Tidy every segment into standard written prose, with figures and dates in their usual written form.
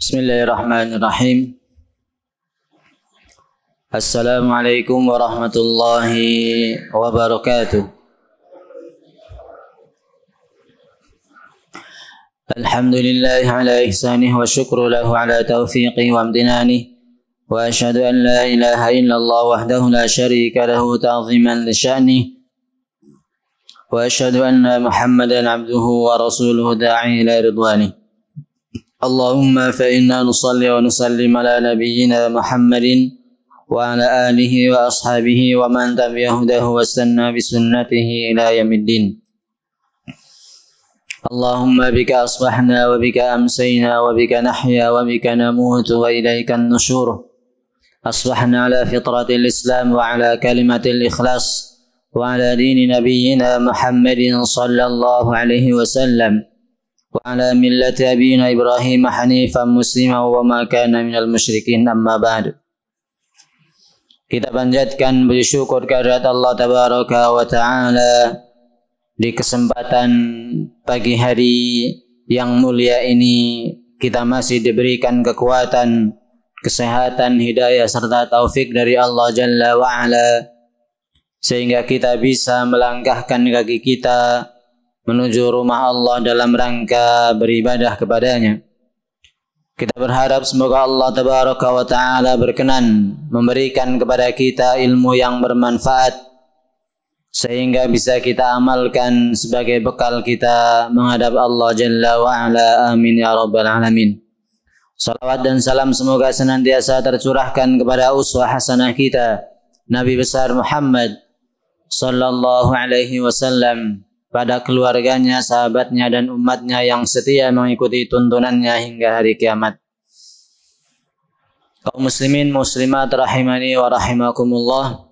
Bismillahirrahmanirrahim. Assalamualaikum warahmatullahi wabarakatuh. Alhamdulillah ala ihsanih wa syukru lahu ala taufiqih wa amdinanih. Wa ashhadu an la ilaha illallah wahdahu la syarika lahu ta'ziman li sya'nih. Wa ashhadu anna Muhammadan abduhu wa rasuluhu da'i ila ridwanih. Allahumma fa inna nusalli wa nusallim ala nabiyyina Muhammadin wa ala alihi wa ashabihi wa man tabi'ahu wa istanna bi sunnatihi ila yaumiddin. Allahumma bika asbahna wa bika amsayna wa bika nahya wa bika namutu wa ilaika an-nusyur. Asbahna ala fitratil Islam wa ala kalimatil ikhlas wa ala dini nabiyyina Muhammadin sallallahu alaihi wasallam. Wa ala millati abina Ibrahim hanifan musliman wa ma kana minal musyrikin, amma ba'du. Kita panjatkan puji syukur kehadirat Allah tabaraka wa ta'ala di kesempatan pagi hari yang mulia ini. Kita masih diberikan kekuatan, kesehatan, hidayah serta taufik dari Allah Jalla wa Ala, sehingga kita bisa melangkahkan kaki kita menuju rumah Allah dalam rangka beribadah kepadanya. Kita berharap semoga Allah tabaraka wa ta'ala berkenan memberikan kepada kita ilmu yang bermanfaat, sehingga bisa kita amalkan sebagai bekal kita menghadap Allah Jalla wa Ala. Amin ya rabbal alamin. Salawat dan salam semoga senantiasa tercurahkan kepada uswah hasanah kita, Nabi besar Muhammad sallallahu alaihi wasallam, pada keluarganya, sahabatnya, dan umatnya yang setia mengikuti tuntunannya hingga hari kiamat. Kaum muslimin muslimat rahimani wa rahimakumullah,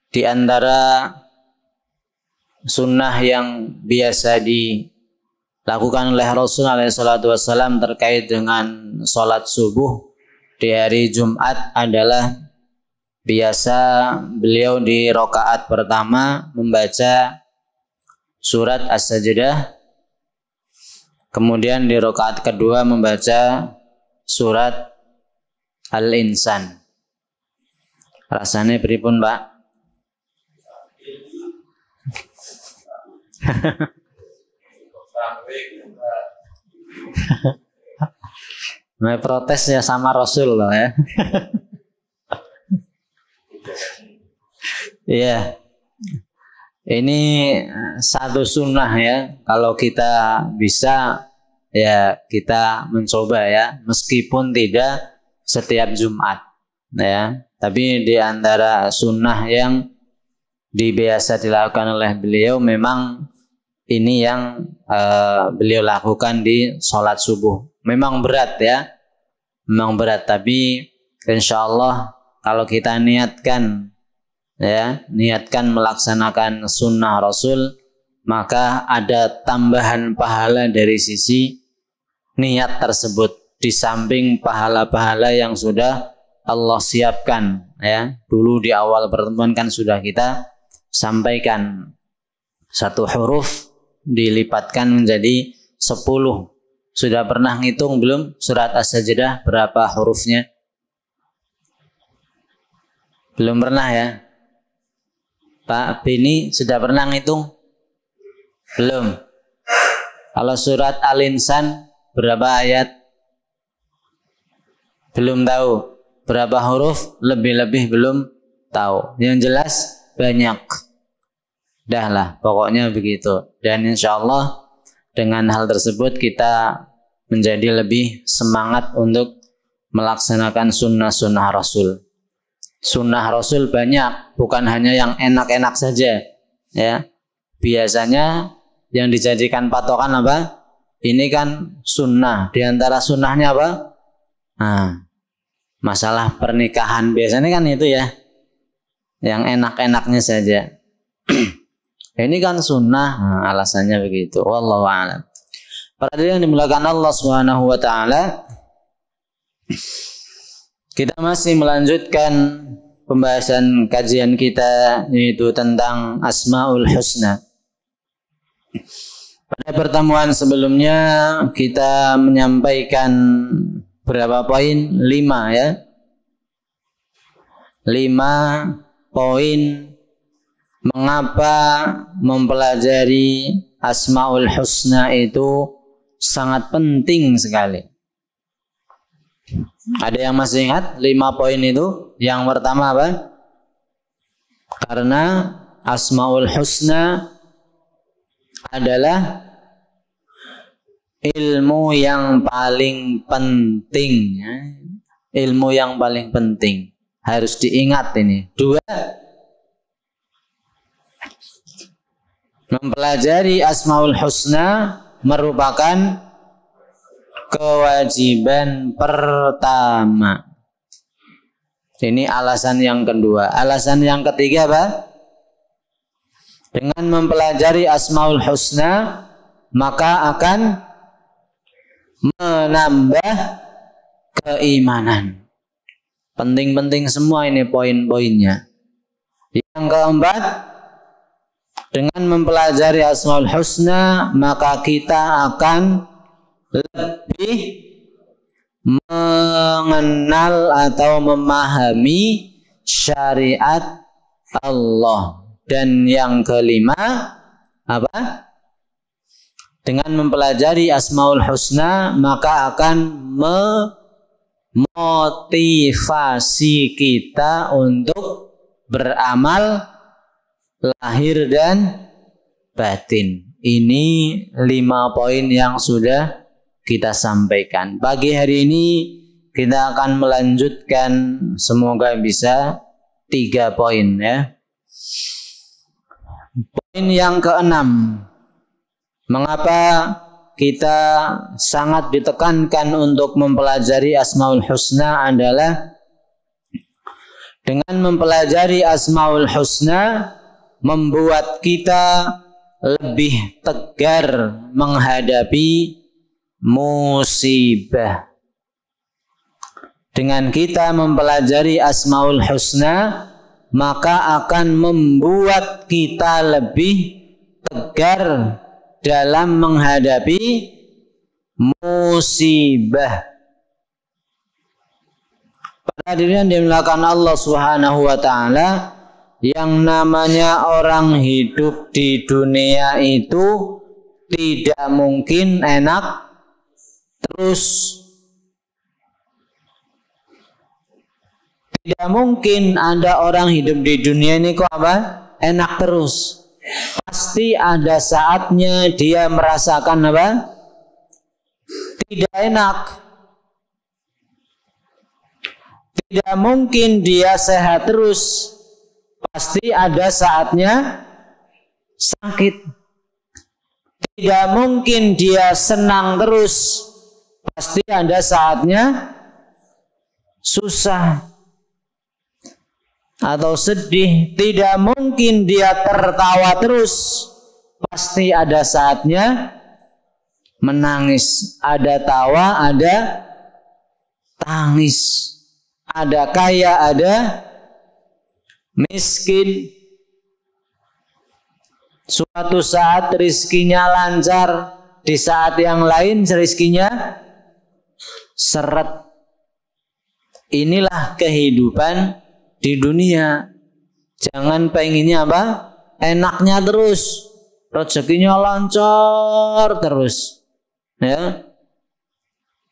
di antara sunnah yang biasa dilakukan oleh Rasul SAW terkait dengan sholat subuh di hari Jumat adalah biasa beliau di rakaat pertama membaca surat As-Sajdah, kemudian di rakaat kedua membaca surat Al-Insan. Rasanya pripun, Pak? Mau protes ya sama Rasul loh ya. Iya, ini satu sunnah ya. Kalau kita bisa ya kita mencoba ya, meskipun tidak setiap Jumat ya. Tapi di antara sunnah yang biasa dilakukan oleh beliau, memang ini yang beliau lakukan di sholat subuh. Memang berat ya, memang berat. Tapi insya Allah kalau kita niatkan melaksanakan sunnah Rasul, maka ada tambahan pahala dari sisi niat tersebut, di samping pahala-pahala yang sudah Allah siapkan ya. Dulu di awal pertemuan kan sudah kita sampaikan, satu huruf dilipatkan menjadi 10. Sudah pernah ngitung belum surat As-Sajdah berapa hurufnya? Belum pernah ya? Pak Bini sudah pernah ngitung? Belum. Kalau surat Al-Insan berapa ayat? Belum tahu. Berapa huruf? Lebih-lebih belum tahu. Yang jelas banyak. Dah lah, pokoknya begitu. Dan insya Allah dengan hal tersebut kita menjadi lebih semangat untuk melaksanakan sunnah-sunnah Rasul. Sunnah Rasul banyak, bukan hanya yang enak-enak saja ya. Biasanya yang dijadikan patokan apa? Ini kan sunnah. Di antara sunnahnya apa? Nah, masalah pernikahan biasanya kan itu ya, yang enak-enaknya saja. Ini kan sunnah, alasannya begitu. Wallahu a'lam. Para hadirin yang dimuliakan Allah Subhanahu wa taala, kita masih melanjutkan pembahasan kajian kita, yaitu tentang Asmaul Husna. Pada pertemuan sebelumnya kita menyampaikan berapa poin? 5 ya. 5 poin mengapa mempelajari Asmaul Husna itu sangat penting sekali. Ada yang masih ingat 5 poin itu? Yang pertama apa? Karena Asmaul Husna adalah ilmu yang paling penting. Ilmu yang paling penting. Harus diingat ini. 2, mempelajari Asmaul Husna merupakan kewajiban pertama. Ini alasan yang kedua. Alasan yang ketiga apa? Dengan mempelajari Asmaul Husna maka akan menambah keimanan. Penting-penting semua ini poin-poinnya. Yang keempat, dengan mempelajari Asmaul Husna maka kita akan lebih mengenal atau memahami syariat Allah. Dan yang kelima apa? Dengan mempelajari Asmaul Husna maka akan memotivasi kita untuk beramal lahir dan batin. Ini 5 poin yang sudah kita sampaikan. Pagi hari ini kita akan melanjutkan, semoga bisa 3 poin ya. Poin yang keenam, mengapa kita sangat ditekankan untuk mempelajari Asmaul Husna adalah dengan mempelajari Asmaul Husna membuat kita lebih tegar menghadapi musibah. Dengan kita mempelajari Asmaul Husna maka akan membuat kita lebih tegar dalam menghadapi musibah. Para hadirin dimuliakan Allah Subhanahu wa taala, yang namanya orang hidup di dunia itu tidak mungkin enak terus. Tidak mungkin ada orang hidup di dunia ini kok apa? Enak terus. Pasti ada saatnya dia merasakan apa? Tidak enak. Tidak mungkin dia sehat terus. Pasti ada saatnya sakit. Tidak mungkin dia senang terus. Pasti ada saatnya susah atau sedih. Tidak mungkin dia tertawa terus. Pasti ada saatnya menangis. Ada tawa, ada tangis. Ada kaya, ada miskin. Suatu saat rizkinya lancar, di saat yang lain rizkinya seret. Inilah kehidupan di dunia. Jangan pengennya apa? Enaknya terus, rezekinya lancar terus. Ya,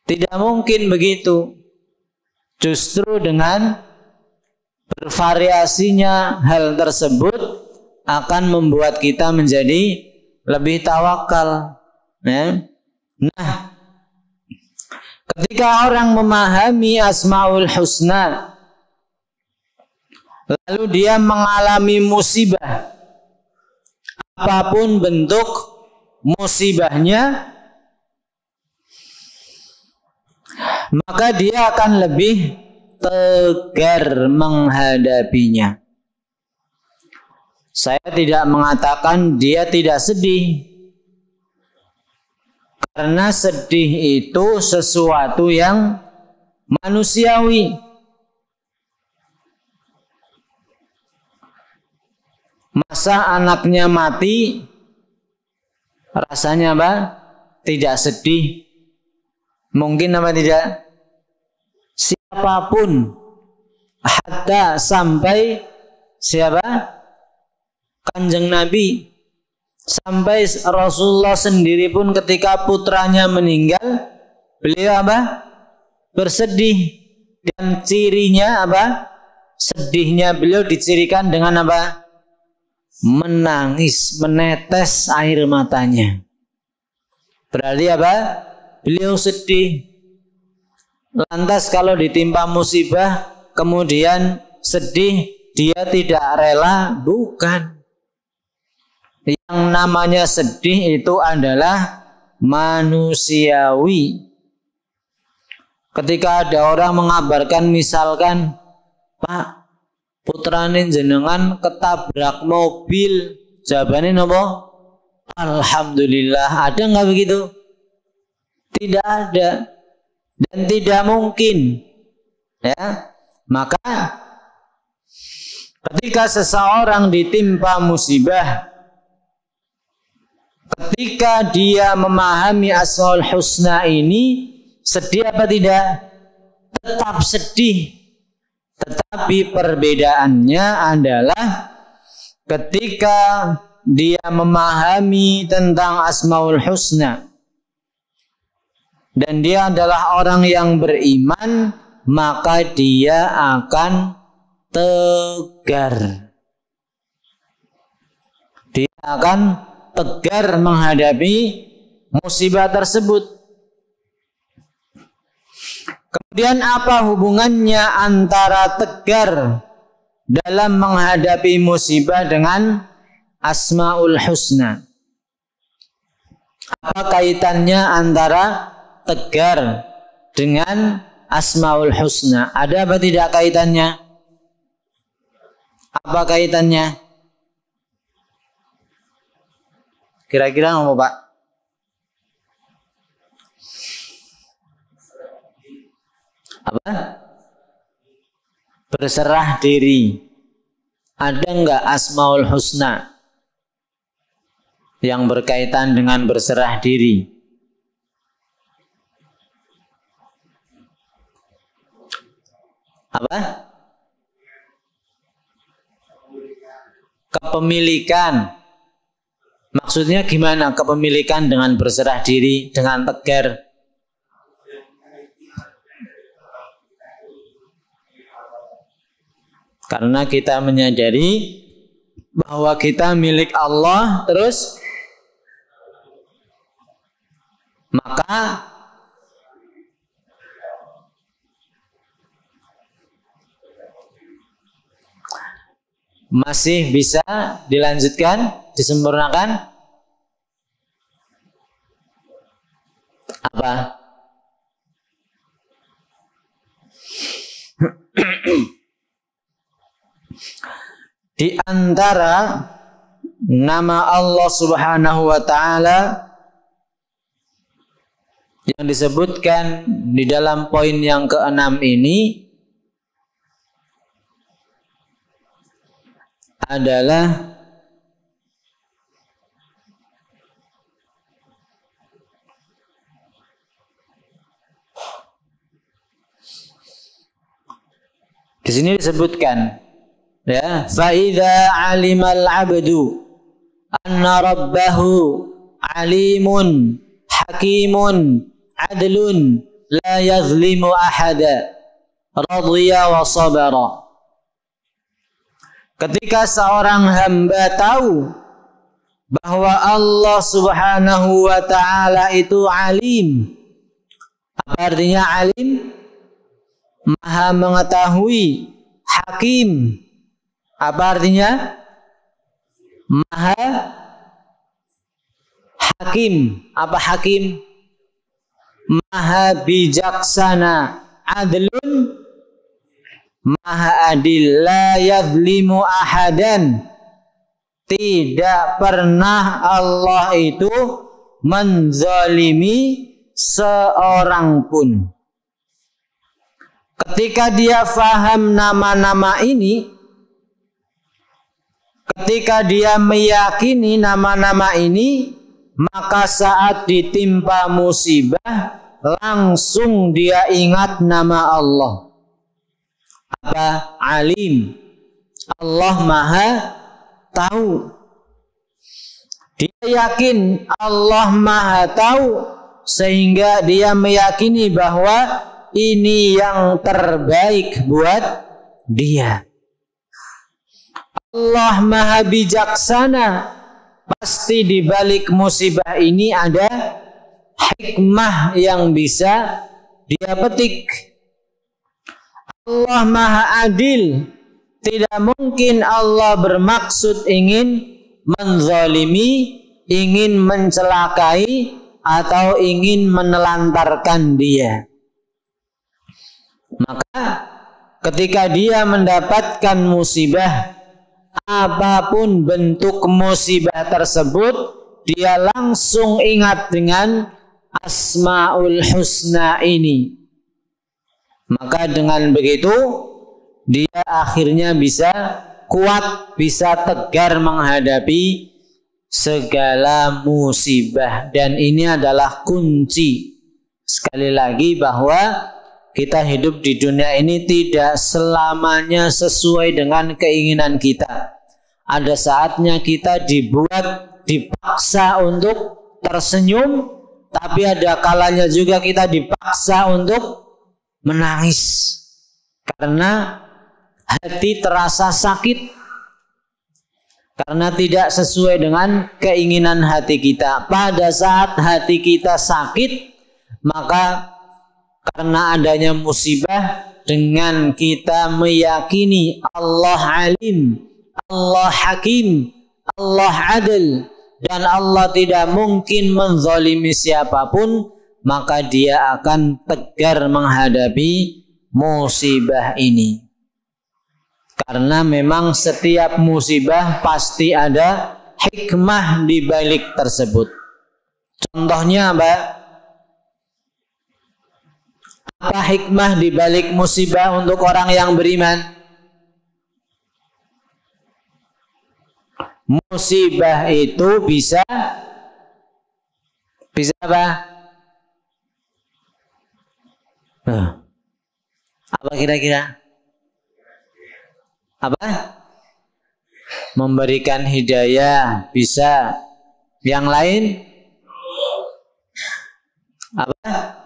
tidak mungkin begitu. Justru dengan bervariasinya hal tersebut akan membuat kita menjadi lebih tawakal. Ya. Nah, ketika orang memahami Asmaul Husna, lalu dia mengalami musibah, apapun bentuk musibahnya, maka dia akan lebih tegar menghadapinya. Saya tidak mengatakan dia tidak sedih, karena sedih itu sesuatu yang manusiawi. Masa anaknya mati rasanya apa? Tidak sedih. Mungkin apa tidak? Siapapun, hatta sampai siapa? Kanjeng Nabi, sampai Rasulullah sendiri pun ketika putranya meninggal, beliau apa? Bersedih. Dan cirinya apa? Sedihnya beliau dicirikan dengan apa? Menangis, menetes air matanya. Berarti apa? Beliau sedih. Lantas kalau ditimpa musibah kemudian sedih, dia tidak rela? Bukan. Yang namanya sedih itu adalah manusiawi. Ketika ada orang mengabarkan misalkan, Pak, putrane jenengan ketabrak mobil, jawabannya apa? Alhamdulillah. Ada nggak begitu? Tidak ada dan tidak mungkin. Ya, maka ketika seseorang ditimpa musibah, ketika dia memahami Asmaul Husna ini, sedih apa tidak? Tetap sedih. Tetapi perbedaannya adalah ketika dia memahami tentang Asmaul Husna dan dia adalah orang yang beriman, maka dia akan tegar. Dia akan tegar menghadapi musibah tersebut. Kemudian apa hubungannya antara tegar dalam menghadapi musibah dengan Asmaul Husna? Apa kaitannya antara tegar dengan Asmaul Husna? Ada apa tidak kaitannya? Apa kaitannya? Kira-kira apa, Pak? Apa? Berserah diri. Ada enggak Asmaul Husna yang berkaitan dengan berserah diri? Apa? Kepemilikan. Maksudnya gimana kepemilikan dengan berserah diri, dengan tegar? Karena kita menyadari bahwa kita milik Allah, terus maka masih bisa dilanjutkan, disempurnakan. Apa? Di antara nama Allah Subhanahu wa Ta'ala yang disebutkan di dalam poin yang ke-6 ini adalah di sini disebutkan, ya, fa idza 'alimal 'abdu anna rabbahu 'alimun hakimun 'adlun la yazlimu ahada radhiya wa sabara. Ketika seorang hamba tahu bahwa Allah Subhanahu wa Ta'ala itu alim. Apa artinya alim? Maha mengetahui. Hakim. Apa artinya? Maha hakim. Apa hakim? Maha bijaksana. Adlun, maha adil. La yazlimu ahadan. Tidak pernah Allah itu menzalimi seorang pun. Ketika dia faham nama-nama ini, ketika dia meyakini nama-nama ini, maka saat ditimpa musibah langsung dia ingat nama Allah. Apa? Alim. Allah Maha tahu. Dia yakin Allah Maha tahu sehingga dia meyakini bahwa ini yang terbaik buat dia. Allah Maha bijaksana. Pasti di balik musibah ini ada hikmah yang bisa dia petik. Allah Maha adil. Tidak mungkin Allah bermaksud ingin menzalimi, ingin mencelakai, atau ingin menelantarkan dia. Maka ketika dia mendapatkan musibah, apapun bentuk musibah tersebut, dia langsung ingat dengan Asmaul Husna ini. Maka dengan begitu dia akhirnya bisa kuat, bisa tegar menghadapi segala musibah. Dan ini adalah kunci sekali lagi bahwa kita hidup di dunia ini tidak selamanya sesuai dengan keinginan kita. Ada saatnya kita dipaksa untuk tersenyum, tapi ada kalanya juga kita dipaksa untuk menangis karena hati terasa sakit, karena tidak sesuai dengan keinginan hati kita. Pada saat hati kita sakit, maka karena adanya musibah, dengan kita meyakini Allah alim, Allah hakim, Allah adil, dan Allah tidak mungkin menzalimi siapapun, maka dia akan tegar menghadapi musibah ini. Karena memang setiap musibah pasti ada hikmah di balik tersebut. Contohnya apa? Apa hikmah di balik musibah untuk orang yang beriman? Musibah itu bisa apa? Apa kira-kira? Apa? Memberikan hidayah, bisa. Yang lain? Apa?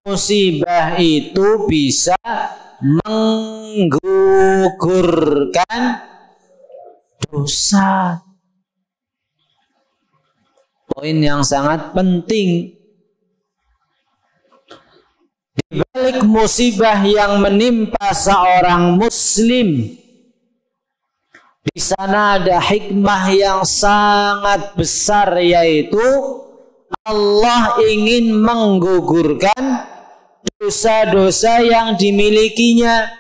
Musibah itu bisa menggugurkan dosa. Poin yang sangat penting. Di balik musibah yang menimpa seorang muslim, di sana ada hikmah yang sangat besar, yaitu Allah ingin menggugurkan dosa-dosa yang dimilikinya.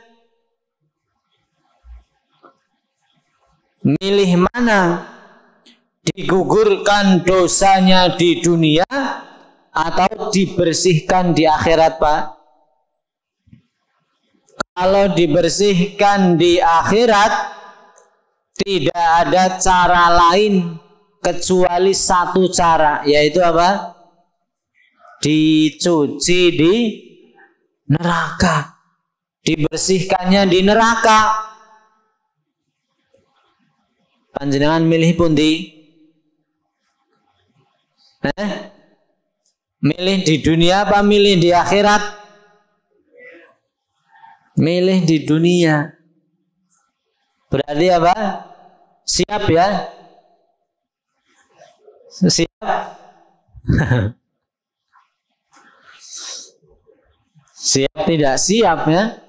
Milih mana? Digugurkan dosanya di dunia atau dibersihkan di akhirat, Pak? Kalau dibersihkan di akhirat, tidak ada cara lain kecuali satu cara, yaitu apa? Dicuci di neraka. Dibersihkannya di neraka. Panjenengan milih pundi? Milih di dunia apa milih di akhirat? Milih di dunia. Berarti apa? Siap ya? Siap? Siap tidak siap ya?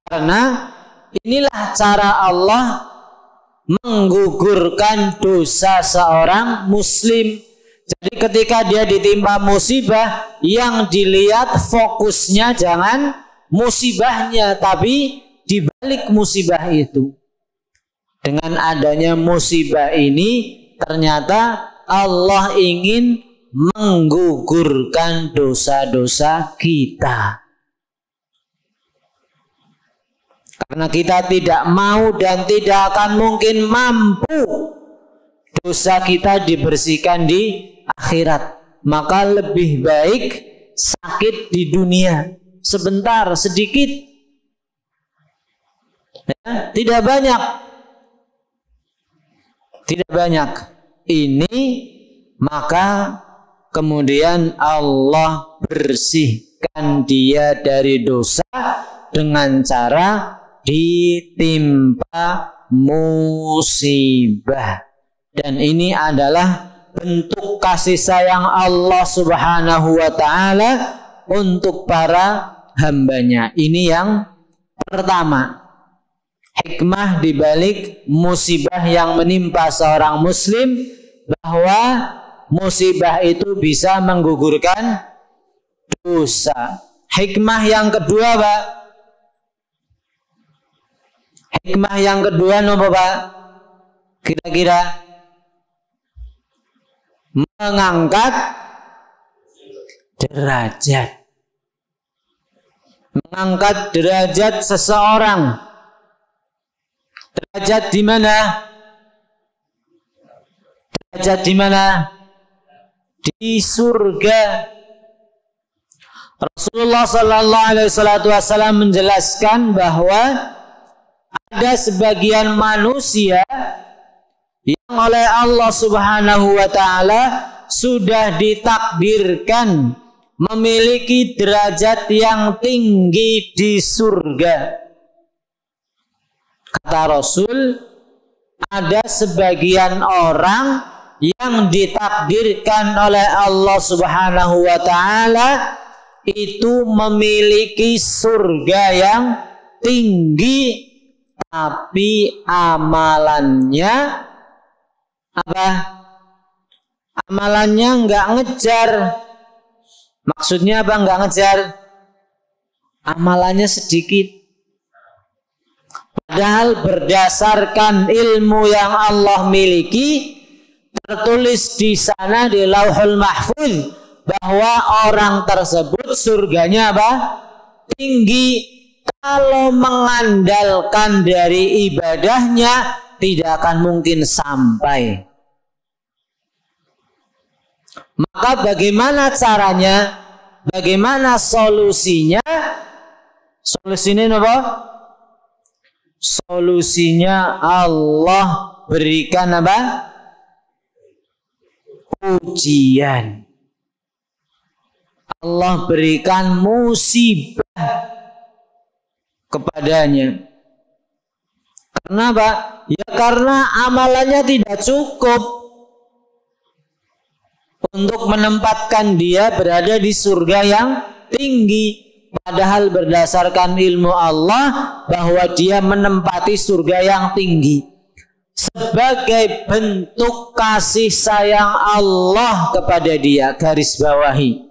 Karena inilah cara Allah menggugurkan dosa seorang muslim. Jadi ketika dia ditimpa musibah, yang dilihat fokusnya jangan musibahnya, tapi di balik musibah itu. Dengan adanya musibah ini, ternyata Allah ingin menggugurkan dosa-dosa kita. Karena kita tidak mau dan tidak akan mungkin mampu dosa kita dibersihkan di akhirat. Maka lebih baik sakit di dunia sebentar, sedikit, ya, tidak banyak. Ini maka kemudian Allah bersihkan dia dari dosa dengan cara ditimpa musibah. Dan ini adalah bentuk kasih sayang Allah Subhanahu wa ta'ala untuk para hambanya. Ini yang pertama, hikmah dibalik musibah yang menimpa seorang muslim, bahwa musibah itu bisa menggugurkan dosa. Hikmah yang kedua, Pak. Hikmah yang kedua apa, Pak? Kira-kira mengangkat derajat. Mengangkat derajat seseorang. Derajat di mana? Derajat di mana? Di surga. Rasulullah sallallahu alaihi wasallam menjelaskan bahwa ada sebagian manusia yang oleh Allah Subhanahu wa ta'ala sudah ditakdirkan memiliki derajat yang tinggi di surga. Kata Rasul, ada sebagian orang yang ditakdirkan oleh Allah Subhanahu wa ta'ala itu memiliki surga yang tinggi, tapi amalannya apa? Amalannya nggak ngejar. Maksudnya apa nggak ngejar? Amalannya sedikit. Padahal berdasarkan ilmu yang Allah miliki, tertulis di sana di Lauhul Mahfuz bahwa orang tersebut surganya apa? Tinggi. Kalau mengandalkan dari ibadahnya, tidak akan mungkin sampai. Maka bagaimana caranya? Bagaimana solusinya? Solusinya apa? Solusinya Allah berikan apa? Ujian. Allah berikan musibah kepadanya. Kenapa? Ya karena amalannya tidak cukup untuk menempatkan dia berada di surga yang tinggi. Padahal berdasarkan ilmu Allah bahwa dia menempati surga yang tinggi. Sebagai bentuk kasih sayang Allah kepada dia, garis bawahi.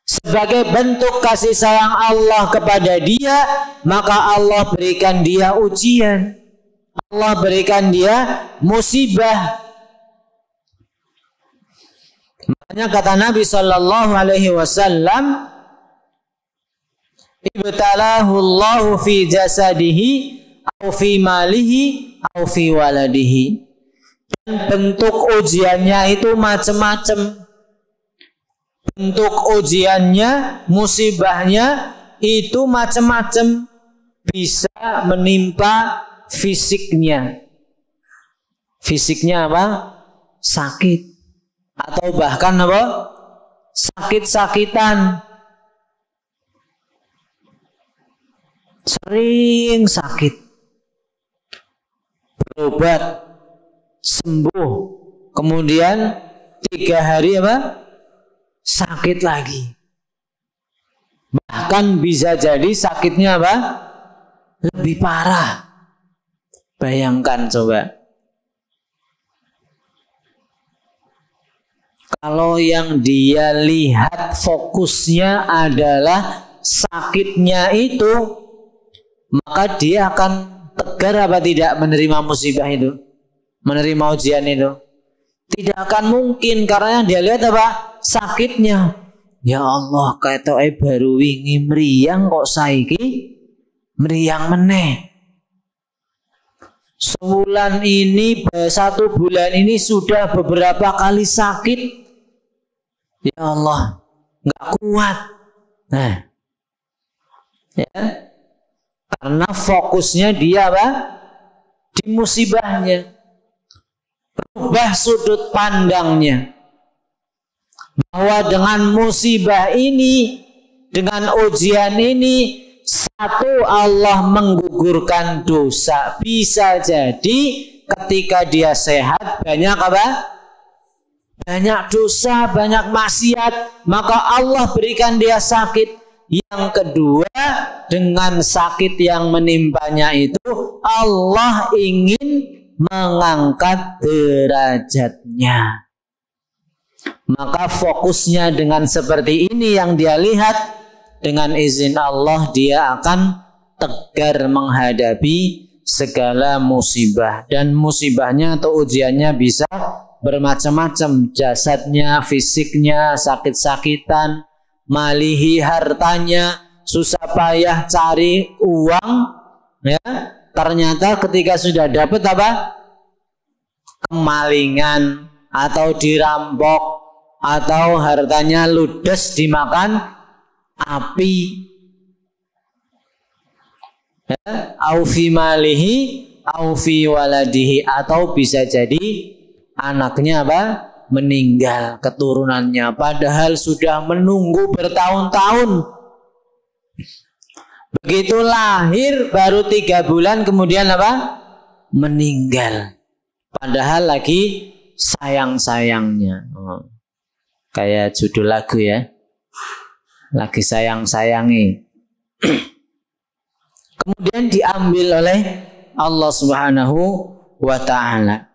Sebagai bentuk kasih sayang Allah kepada dia, maka Allah berikan dia ujian. Allah berikan dia musibah. Makanya kata Nabi sallallahu alaihi wasallam, ibtalahu Allahu fi jasadihi au fi malihi au fi waladihi. Dan bentuk ujiannya itu macam-macam. Bentuk ujiannya, musibahnya itu macam-macam. Bisa menimpa fisiknya. Fisiknya apa? Sakit. Atau bahkan apa? Sakit-sakitan. Sering sakit. Berobat, sembuh. Kemudian 3 hari apa? Sakit lagi. Bahkan bisa jadi sakitnya apa? Lebih parah. Bayangkan coba. Kalau yang dia lihat fokusnya adalah sakitnya itu, maka dia akan tegar apa tidak menerima musibah itu? Menerima ujian itu? Tidak akan mungkin, karena yang dia lihat apa? Sakitnya. Ya Allah, ketoke baru wingi mriyang kok saiki mriyang meneh. sebulan ini, 1 bulan ini sudah beberapa kali sakit. Ya Allah, nggak kuat. Nah, ya, karena fokusnya dia apa? Di musibahnya. Rubah sudut pandangnya bahwa dengan musibah ini, dengan ujian ini, satu, Allah menggugurkan dosa. Bisa jadi ketika dia sehat banyak apa? Banyak dosa, banyak maksiat, maka Allah berikan dia sakit. Yang kedua, dengan sakit yang menimpanya itu Allah ingin mengangkat derajatnya. Maka fokusnya dengan seperti ini yang dia lihat, dengan izin Allah dia akan tegar menghadapi segala musibah. Dan musibahnya atau ujiannya bisa bermacam-macam, jasadnya, fisiknya, sakit-sakitan, malihi hartanya, susah payah cari uang, ya. Ternyata ketika sudah dapat apa? Kemalingan atau dirampok atau hartanya ludes dimakan api. Ya, au fi malihi au fi waladihi, atau bisa jadi anaknya apa? Meninggal, keturunannya, padahal sudah menunggu bertahun-tahun. Begitu lahir baru 3 bulan kemudian apa? Meninggal. Padahal lagi sayang-sayangnya. Kayak judul lagu ya. Lagi sayang-sayangi. Kemudian diambil oleh Allah Subhanahu wa ta'ala.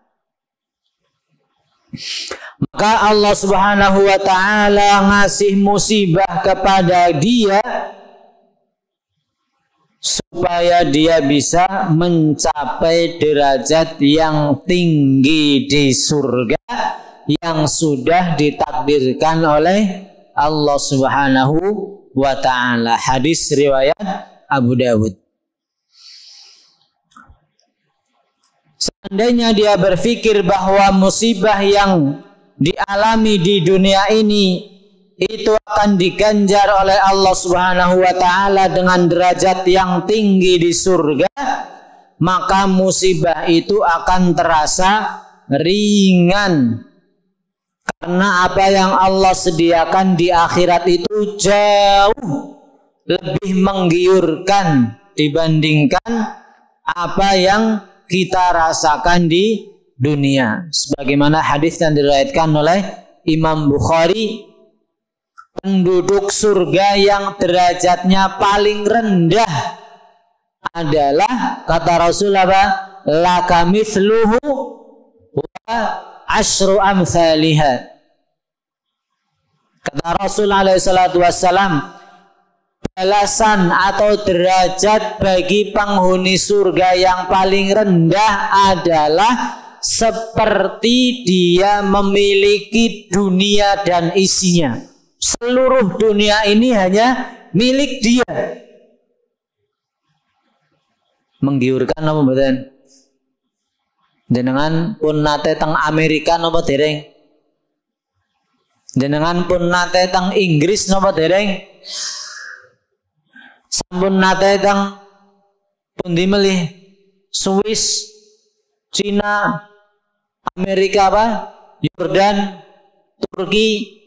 Maka Allah Subhanahu wa ta'ala ngasih musibah kepada dia supaya dia bisa mencapai derajat yang tinggi di surga yang sudah ditakdirkan oleh Allah Subhanahu wa ta'ala. Hadis riwayat Abu Dawud. Seandainya dia berpikir bahwa musibah yang dialami di dunia ini itu akan diganjar oleh Allah Subhanahu wa ta'ala dengan derajat yang tinggi di surga, maka musibah itu akan terasa ringan. Karena apa yang Allah sediakan di akhirat itu jauh lebih menggiurkan dibandingkan apa yang kita rasakan di dunia. Sebagaimana hadis yang diriwayatkan oleh Imam Bukhari, penduduk surga yang derajatnya paling rendah adalah, kata Rasulullah, laka mithluhu wa asyru amthaliha. Kata Rasulullah SAW, balasan atau derajat bagi penghuni surga yang paling rendah adalah seperti dia memiliki dunia dan isinya. Seluruh dunia ini hanya milik dia. Menggiurkan apa mboten? Jenengan pun nate teng Amerika napa dereng? Jenengan pun nate teng Inggris napa dereng? Sampun nate teng pundi melih? Swiss, Cina, Amerika apa? Yordan, Turki.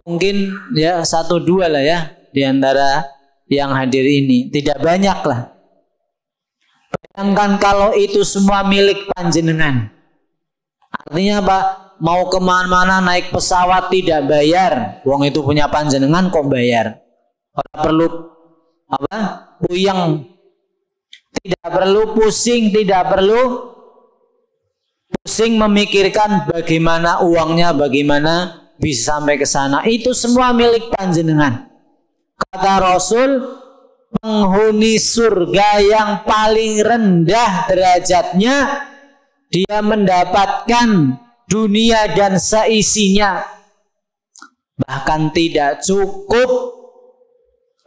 Mungkin ya 1-2 lah ya di antara yang hadir ini, tidak banyak lah. Bayangkan kalau itu semua milik panjenengan. Artinya apa? Mau kemana-mana naik pesawat tidak bayar. Wong itu punya panjenengan kok bayar. Tidak perlu apa? Puyeng. Tidak perlu pusing, tidak perlu pusing memikirkan bagaimana uangnya, bagaimana bisa sampai ke sana. Itu semua milik panjenengan. Kata Rasul, penghuni surga yang paling rendah derajatnya, dia mendapatkan dunia dan seisinya, bahkan tidak cukup.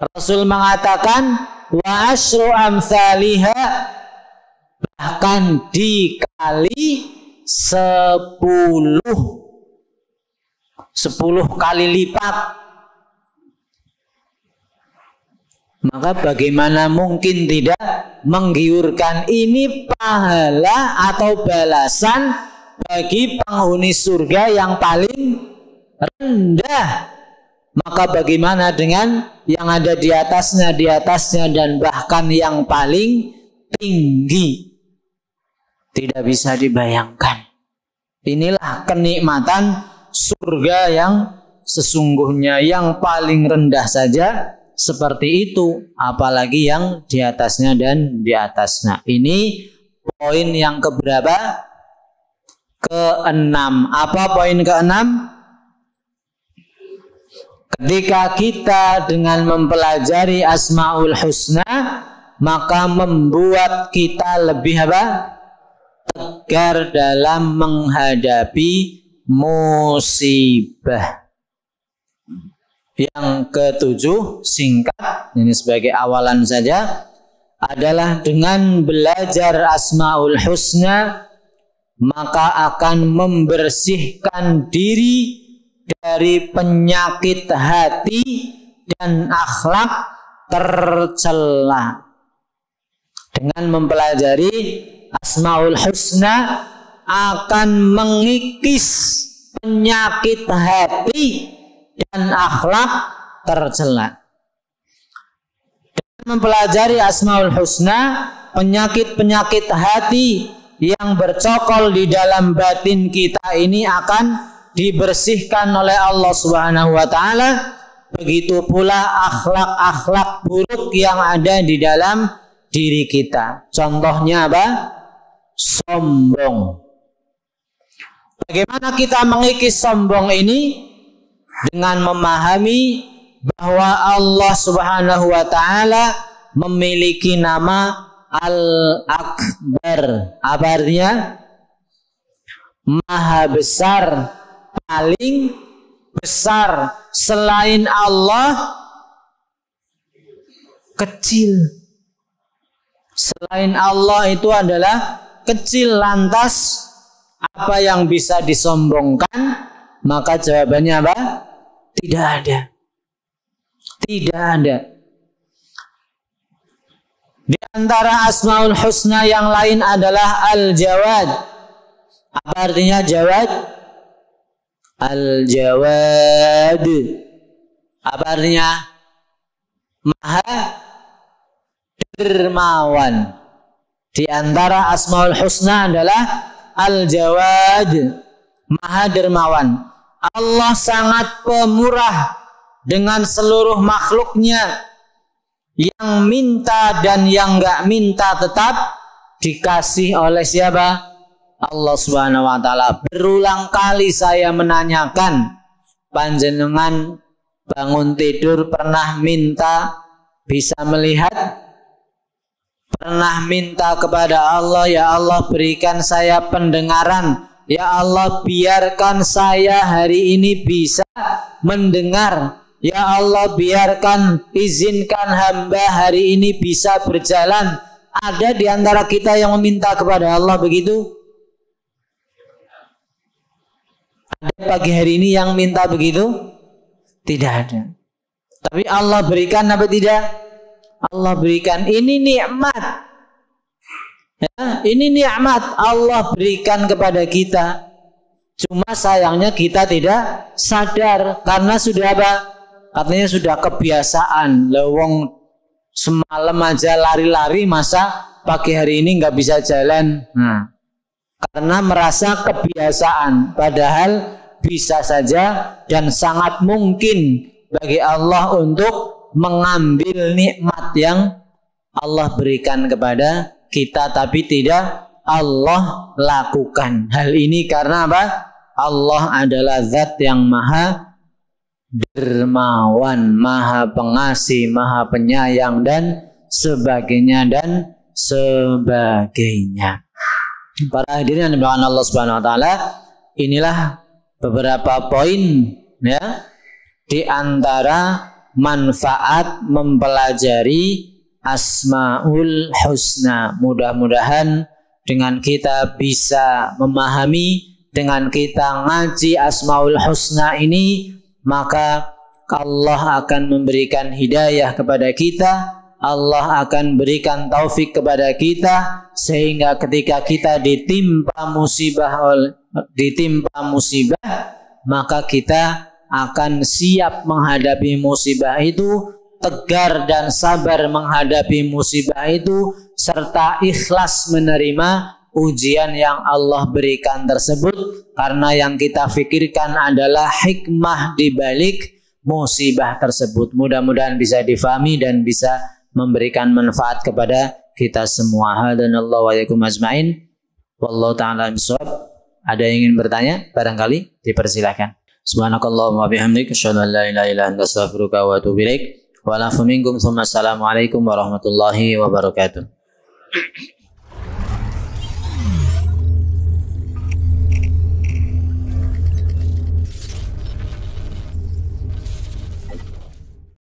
Rasul mengatakan, wa asyru amthaliha, bahkan dikali 10 kali lipat. Maka bagaimana mungkin tidak menggiurkan? Ini pahala atau balasan bagi penghuni surga yang paling rendah. Maka bagaimana dengan yang ada di atasnya, dan bahkan yang paling tinggi? Tidak bisa dibayangkan. Inilah kenikmatan surga yang sesungguhnya. Yang paling rendah saja seperti itu, apalagi yang di atasnya dan di atasnya. Ini poin yang keberapa? Keenam. Apa poin keenam? Ketika kita dengan mempelajari Asmaul Husna, maka membuat kita lebih apa? Tegar dalam menghadapi musibah. Yang ketujuh, singkat, ini sebagai awalan saja, adalah dengan belajar Asmaul Husna, maka akan membersihkan diri dari penyakit hati dan akhlak tercela. Dengan mempelajari Asmaul Husna akan mengikis penyakit hati dan akhlak tercela. Dengan mempelajari Asmaul Husna, penyakit-penyakit hati yang bercokol di dalam batin kita ini akan dibersihkan oleh Allah Subhanahu wa taala. Begitu pula akhlak-akhlak buruk yang ada di dalam diri kita. Contohnya apa? Sombong. Bagaimana kita mengikis sombong ini? Dengan memahami bahwa Allah Subhanahu wa taala memiliki nama Al-Akbar. Apa artinya? Maha besar, paling besar. Selain Allah kecil. Selain Allah itu adalah kecil. Lantas apa yang bisa disombongkan? Maka jawabannya apa? Tidak ada. Tidak ada. Di antara Asmaul Husna yang lain adalah Al-Jawad. Apa artinya Jawad? Al-Jawad. Apa artinya? Maha dermawan. Di antara Asmaul Husna adalah Al-Jawad, Maha dermawan. Allah sangat pemurah dengan seluruh makhluknya. Yang minta dan yang enggak minta tetap dikasih oleh siapa? Allah Subhanahu wa taala. Berulang kali saya menanyakan, panjenengan bangun tidur pernah minta bisa melihat? Pernah minta kepada Allah, ya Allah berikan saya pendengaran, ya Allah biarkan saya hari ini bisa mendengar, ya Allah biarkan, izinkan hamba hari ini bisa berjalan. Ada di antara kita yang meminta kepada Allah begitu? Ada pagi hari ini yang minta begitu? Tidak ada. Tapi Allah berikan apa tidak? Allah berikan. Ini nikmat. Ya, ini nikmat Allah berikan kepada kita. Cuma sayangnya kita tidak sadar karena sudah apa? Katanya sudah kebiasaan. Lewong semalam aja lari-lari, masa pagi hari ini nggak bisa jalan? Nah, karena merasa kebiasaan. Padahal bisa saja dan sangat mungkin bagi Allah untuk mengambil nikmat yang Allah berikan kepada kita, tapi tidak Allah lakukan. Hal ini karena apa? Allah adalah zat yang maha dermawan, maha pengasih, maha penyayang, dan sebagainya dan sebagainya. Para hadirin yang dimuliakan Allah Subhanahu wa taala, inilah beberapa poin ya di antara manfaat mempelajari Asmaul Husna. Mudah-mudahan dengan kita bisa memahami, dengan kita ngaji Asmaul Husna ini, maka Allah akan memberikan hidayah kepada kita, Allah akan berikan taufik kepada kita, sehingga ketika kita ditimpa musibah, maka kita akan siap menghadapi musibah itu, tegar dan sabar menghadapi musibah itu, serta ikhlas menerima ujian yang Allah berikan tersebut, karena yang kita fikirkan adalah hikmah di balik musibah tersebut. Mudah-mudahan bisa difahami dan bisa memberikan manfaat kepada kita semua. Hadanallahu wa iyyakum ajmain. Wallahu ta'ala bishawab. Ada yang ingin bertanya? Barangkali dipersilakan. Subhanakallahumma wa bihamdika asyhadu an la ilaha illa anta astaghfiruka wa atubu ilaik. Wa la minkum. Assalamualaikum warahmatullahi wabarakatuh.